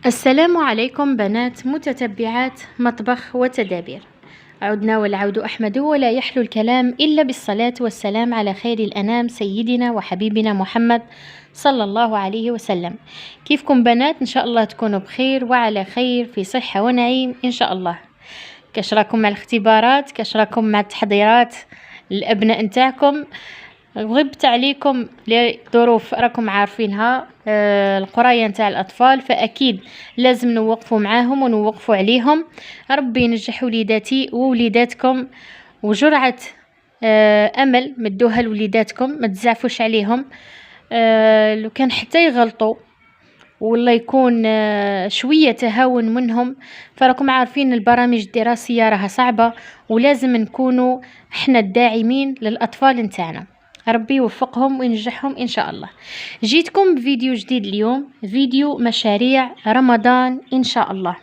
السلام عليكم بنات متتبعات مطبخ وتدابير. عدنا والعود أحمد، ولا يحلو الكلام إلا بالصلاة والسلام على خير الأنام سيدنا وحبيبنا محمد صلى الله عليه وسلم. كيفكم بنات؟ إن شاء الله تكونوا بخير وعلى خير في صحة ونعيم إن شاء الله. كاش راكم مع الاختبارات؟ كاش راكم مع التحضيرات الأبناء نتاعكم؟ غبت عليكم لظروف راكم عارفينها، القرايه نتاع الاطفال، فاكيد لازم نوقفوا معاهم ونوقفوا عليهم. ربي ينجح وليداتي ووليداتكم، وجرعه امل مدوها لوليداتكم، ما تزعفوش عليهم. لو كان حتى يغلطوا والله يكون شويه تهاون منهم، فراكم عارفين البرامج الدراسيه راها صعبه، ولازم نكونوا احنا الداعمين للاطفال نتاعنا. ربي يوفقهم وينجحهم إن شاء الله. جيتكم بفيديو جديد اليوم، فيديو مشاريع رمضان إن شاء الله،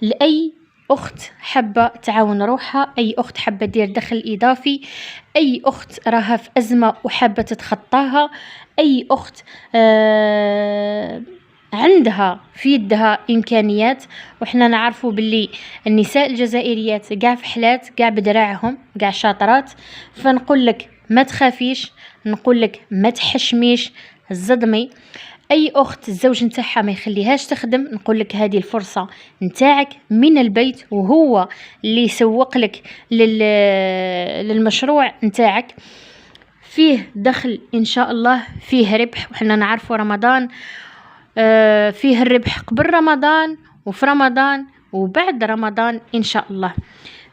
لأي أخت حابة تعاون روحها، أي أخت حابة دير دخل إضافي، أي أخت راها في أزمة وحابة تتخطاها، أي أخت عندها في يدها إمكانيات. وإحنا نعرفوا باللي النساء الجزائريات قاع في حلات، قاع بدراعهم، قاع شاطرات. فنقول لك ما تخافيش، نقول لك ما تحشميش، الزضمي. اي اخت الزوج نتاعها ما يخليهاش تخدم، نقول لك هذه الفرصه نتاعك من البيت، وهو اللي يسوق لك للمشروع نتاعك. فيه دخل ان شاء الله، فيه ربح. وحنا نعرفوا رمضان فيه الربح قبل رمضان وفي رمضان وبعد رمضان ان شاء الله.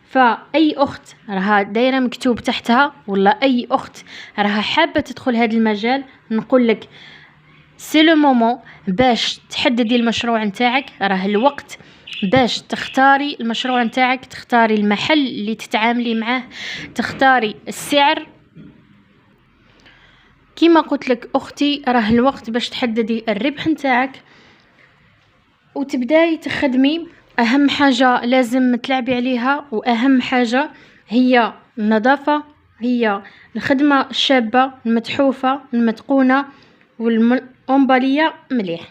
فأي أخت راها دايرة مكتوب تحتها، ولا أي أخت راها حابة تدخل هذا المجال، نقول لك سي لو مومون باش تحددي المشروع نتاعك. راه الوقت باش تختاري المشروع نتاعك، تختاري المحل اللي تتعاملي معاه، تختاري السعر. كما قلت لك أختي، راه الوقت باش تحددي الربح نتاعك وتبداي تخدمي. أهم حاجة لازم تلعبي عليها، وأهم حاجة هي النظافة، هي الخدمة الشابة المتحوفة المتقونة والأمبالية مليح.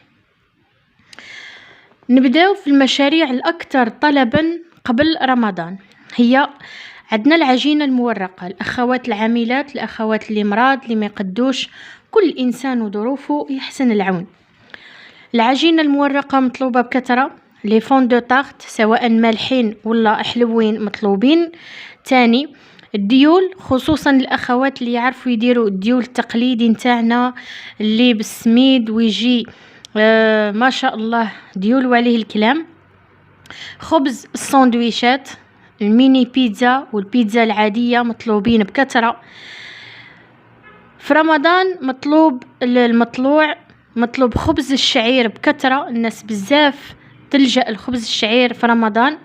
نبداو في المشاريع الأكثر طلبا قبل رمضان. هي عندنا العجينة المورقة، الأخوات العاملات، الأخوات اللي مراد، اللي ما يقدوش، كل إنسان وظروفه يحسن العون. العجينة المورقة مطلوبة بكثرة، لي فون دو طارت سواء مالحين ولا حلوين مطلوبين. تاني الديول، خصوصا الاخوات اللي يعرفوا يديروا الديول التقليدي نتاعنا اللي بالسميد ويجي ما شاء الله ديول وعليه الكلام. خبز الساندويشات، الميني بيتزا والبيتزا العادية مطلوبين بكثرة. في رمضان مطلوب خبز الشعير بكثرة، الناس بزاف تلجأ الخبز الشعير في رمضان.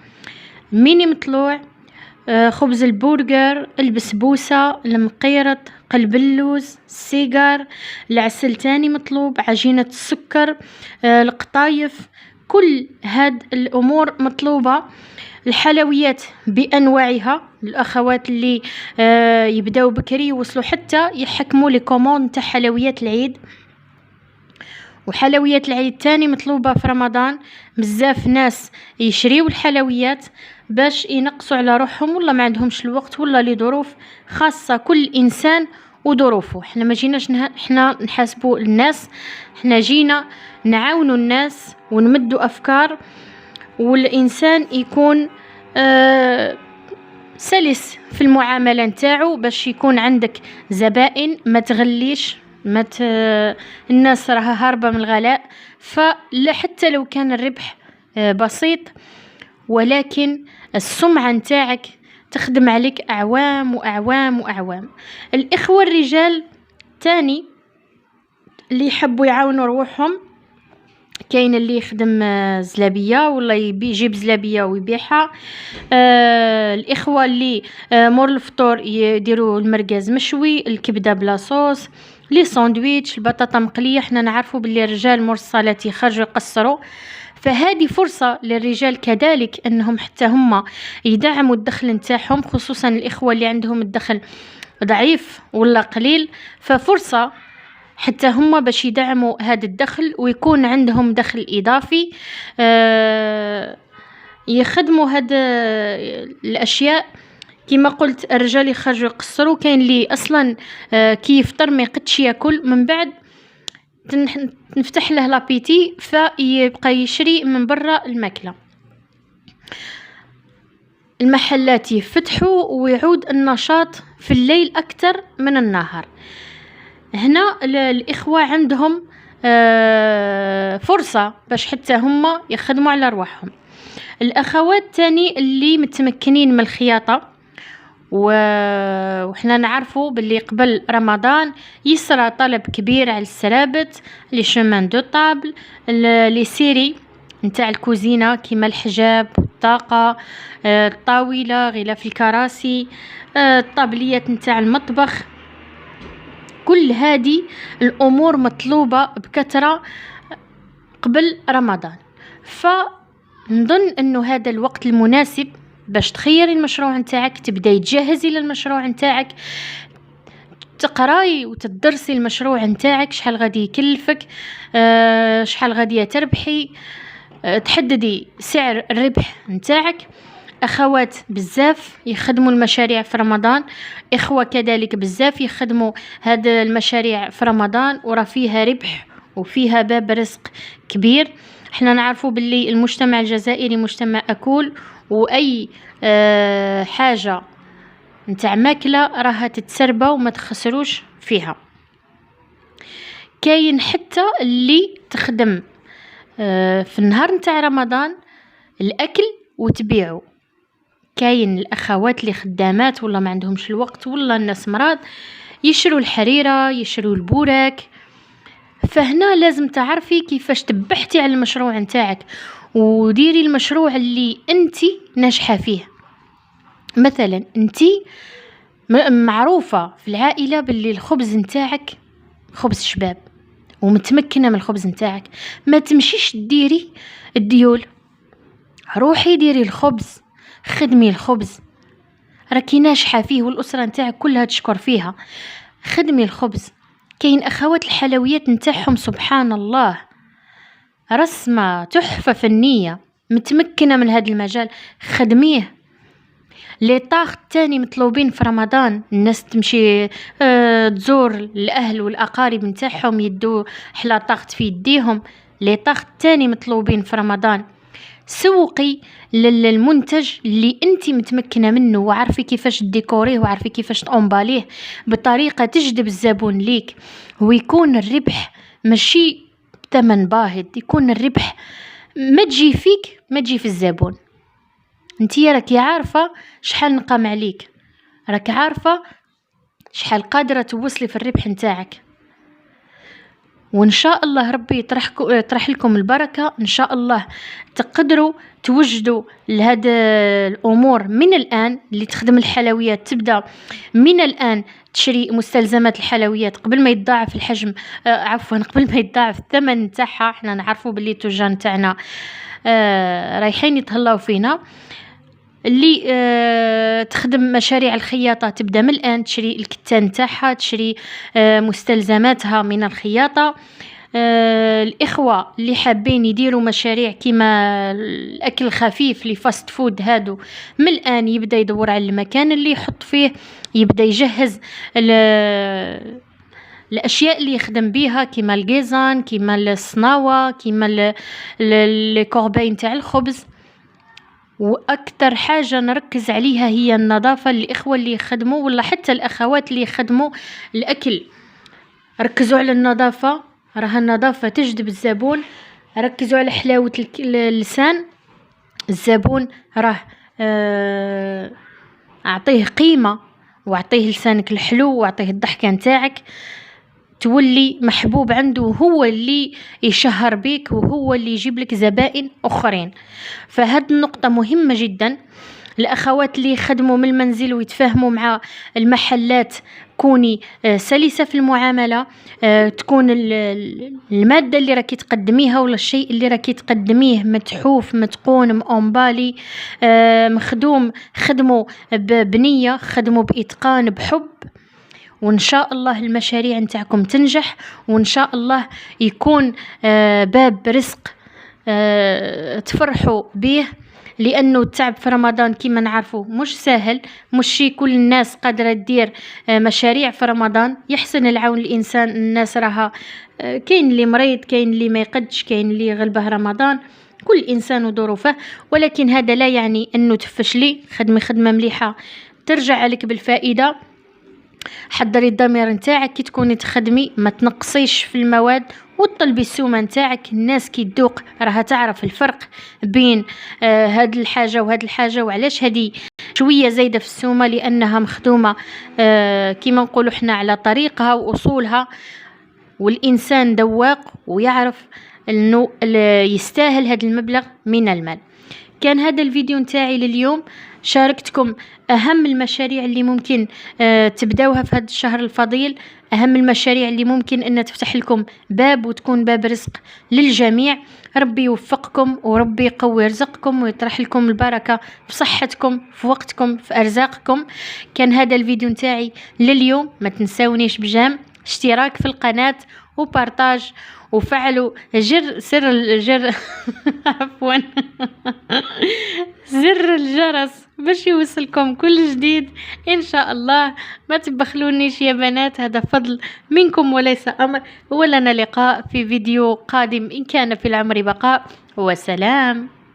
ميني مطلوع، خبز البرجر، البسبوسة، المقيرط، قلب اللوز، السيجار، العسل تاني مطلوب، عجينة السكر، القطايف، كل هاد الأمور مطلوبة. الحلويات بأنواعها، الأخوات اللي يبداو بكري يوصلوا حتى يحكموا لي كوموند تاع حلويات العيد. وحلويات العيد تاني مطلوبة في رمضان، بزاف ناس يشريوا الحلويات باش ينقصوا على روحهم، ولا ما عندهمش الوقت، ولا لظروف خاصة، كل إنسان وظروفه. احنا ما جيناش احنا نحاسبوا الناس، احنا جينا نعاونوا الناس ونمدوا أفكار، والإنسان يكون سلس في المعاملة نتاعو باش يكون عندك زبائن ما تغليش، الناس راها هاربة من الغلاء. فلا حتى لو كان الربح بسيط، ولكن السمعة نتاعك تخدم عليك أعوام وأعوام وأعوام. الإخوة الرجال تاني اللي يحبوا يعاونوا روحهم، كاين اللي يخدم زلابية ولا يجيب زلابية ويبيعها. الإخوة اللي مور الفطور يديروا المرقاز مشوي، الكبدة بلا صوص، لي ساندويتش، البطاطا مقلية. احنا نعرفوا باللي الرجال مور الصلاة يخرجوا يقصروا، فهذه فرصة للرجال كذلك أنهم حتى هم يدعموا الدخل نتاعهم، خصوصا الإخوة اللي عندهم الدخل ضعيف ولا قليل. ففرصة حتى هم باش يدعموا هذا الدخل ويكون عندهم دخل إضافي. يخدموا هاد الأشياء. كما قلت الرجال يخرجوا يقصروا، كاين اللي أصلا كي يفطر ما يقدش ياكل، من بعد نفتح له لابيتي فيبقى يشري من برا الماكلة. المحلات يفتحوا ويعود النشاط في الليل أكثر من النهار. هنا الإخوة عندهم فرصة باش حتى هم يخدموا على رواحهم. الأخوات تاني اللي متمكنين من الخياطة، وحنا نعرفوا باللي قبل رمضان يسرى طلب كبير على السرابت، لي شومان دو طابل، لي سيري نتاع الكوزينة كيما الحجاب والطاقة، الطاولة، غلاف الكراسي، الطابليات نتاع المطبخ. كل هذه الأمور مطلوبة بكثرة قبل رمضان، فنظن أنه هذا الوقت المناسب باش تخيري المشروع نتاعك، تبداي تجهزي للمشروع نتاعك، تقراي وتدرسي المشروع نتاعك، شحال غادي يكلفك، شحال غادي تربحي، تحددي سعر الربح نتاعك. أخوات بزاف يخدموا المشاريع في رمضان، إخوة كذلك بزاف يخدموا هاد المشاريع في رمضان، ورا فيها ربح وفيها باب رزق كبير. احنا نعرفوا باللي المجتمع الجزائري مجتمع أكول، وأي حاجة نتاع ماكلة راها تتسربى وما تخسروش فيها. كاين حتى اللي تخدم في النهار نتاع رمضان الأكل وتبيعه. كاين الأخوات اللي خدامات ولا ما عندهمش الوقت، ولا الناس مرض، يشروا الحريرة، يشروا البوراك. فهنا لازم تعرفي كيفاش تبحتي على المشروع نتاعك وديري المشروع اللي انتي ناجحة فيه. مثلا انتي معروفة في العائلة باللي الخبز نتاعك خبز شباب ومتمكنة من الخبز نتاعك، ما تمشيش ديري الديول، روحي ديري الخبز، خدمي الخبز، راكي ناجحة فيه والأسرة نتاعك كلها تشكر فيها. خدمي الخبز. كاين أخوات الحلويات نتاعهم سبحان الله رسمة تحفة فنية، متمكنة من هذا المجال، خدميه. لي طاغ تاني مطلوبين في رمضان، الناس تمشي تزور الأهل والأقارب نتاعهم يدو حلا طاغت في يديهم. لي طاغ تاني مطلوبين في رمضان. سوقي للمنتج اللي انتي متمكنة منه، وعارفي كيفاش تديكوريه، وعارفي كيفاش تأمباليه بطريقة تجذب الزبون ليك، ويكون الربح ماشي ثمن باهظ، يكون الربح ما تجي فيك ما تجي في الزبون. انتي راكي عارفة شحال نقام عليك، راكي عارفة شحال قادرة توصلي في الربح نتاعك، وإن شاء الله ربي يطرح لكم البركة. إن شاء الله تقدروا توجدوا لهذا الأمور من الآن. اللي تخدم الحلويات تبدأ من الآن تشري مستلزمات الحلويات قبل ما يتضاعف الحجم، قبل ما يتضاعف الثمن نتاعها. احنا نعرفوا باللي التجار نتاعنا رايحين يتهلاو فينا. اللي تخدم مشاريع الخياطة تبدأ من الآن تشري الكتان تاعها، تشري مستلزماتها من الخياطة. الإخوة اللي حابين يديروا مشاريع كيما الأكل الخفيف اللي فاست فود هادو، من الآن يبدأ يدور على المكان اللي يحط فيه، يبدأ يجهز الأشياء اللي يخدم بيها كيما الجيزان، كيما الصناوة، كيما الكوربين تاع الخبز. وأكثر حاجة نركز عليها هي النظافة. الإخوة اللي يخدموا ولا حتى الأخوات اللي يخدموا الأكل، ركزوا على النظافة، راها النظافة تجذب الزبون. ركزوا على حلاوة اللسان، الزبون راه أعطيه قيمة، وأعطيه لسانك الحلو، وأعطيه الضحكة نتاعك، تولي محبوب عنده، وهو اللي يشهر بيك، وهو اللي يجيب لك زبائن أخرين. فهاد النقطة مهمة جدا. الأخوات اللي يخدموا من المنزل ويتفاهموا مع المحلات، كوني سلسة في المعاملة، تكون المادة اللي راكي تقدميها ولا الشيء اللي راكي تقدميه متحوف، متقون، مأمبالي، مخدوم، خدموا بنية، خدموا بإتقان، بحب. وإن شاء الله المشاريع نتاعكم تنجح، وإن شاء الله يكون باب رزق تفرحوا به، لأنه التعب في رمضان كما نعرفوا مش سهل، مش شي كل الناس قادرة تدير مشاريع في رمضان. يحسن العون الإنسان، الناس راها كاين اللي مريض، كاين اللي ما يقدش، كاين اللي غلبه رمضان، كل إنسان وظروفه. ولكن هذا لا يعني أنه تفشلي، خدمي خدمة مليحة ترجع لك بالفائدة. حضري الضمير نتاعك كي تكوني تخدمي، ما تنقصيش في المواد وطلبي السومه نتاعك. الناس كي تذوق راها تعرف الفرق بين هاد الحاجه وهاد الحاجه، وعلاش هذه شويه زايده في السومه، لانها مخدومه كيما نقولوا حنا على طريقها واصولها. والانسان ذواق ويعرف انه يستاهل هذا المبلغ من المال. كان هذا الفيديو نتاعي لليوم، شاركتكم أهم المشاريع اللي ممكن تبداوها في هذا الشهر الفضيل، أهم المشاريع اللي ممكن أن تفتح لكم باب وتكون باب رزق للجميع. ربي يوفقكم وربي يقوي رزقكم ويطرح لكم البركة في صحتكم، في وقتكم، في أرزاقكم. كان هذا الفيديو نتاعي لليوم. ما تنساونيش بجام اشتراك في القناة وبارتاج، وفعلوا سر الجر عفوا زر الجرس باش يوصلكم كل جديد ان شاء الله. ما تبخلونيش يا بنات، هذا فضل منكم وليس امر. ولنا لقاء في فيديو قادم ان كان في العمر بقاء، وسلام.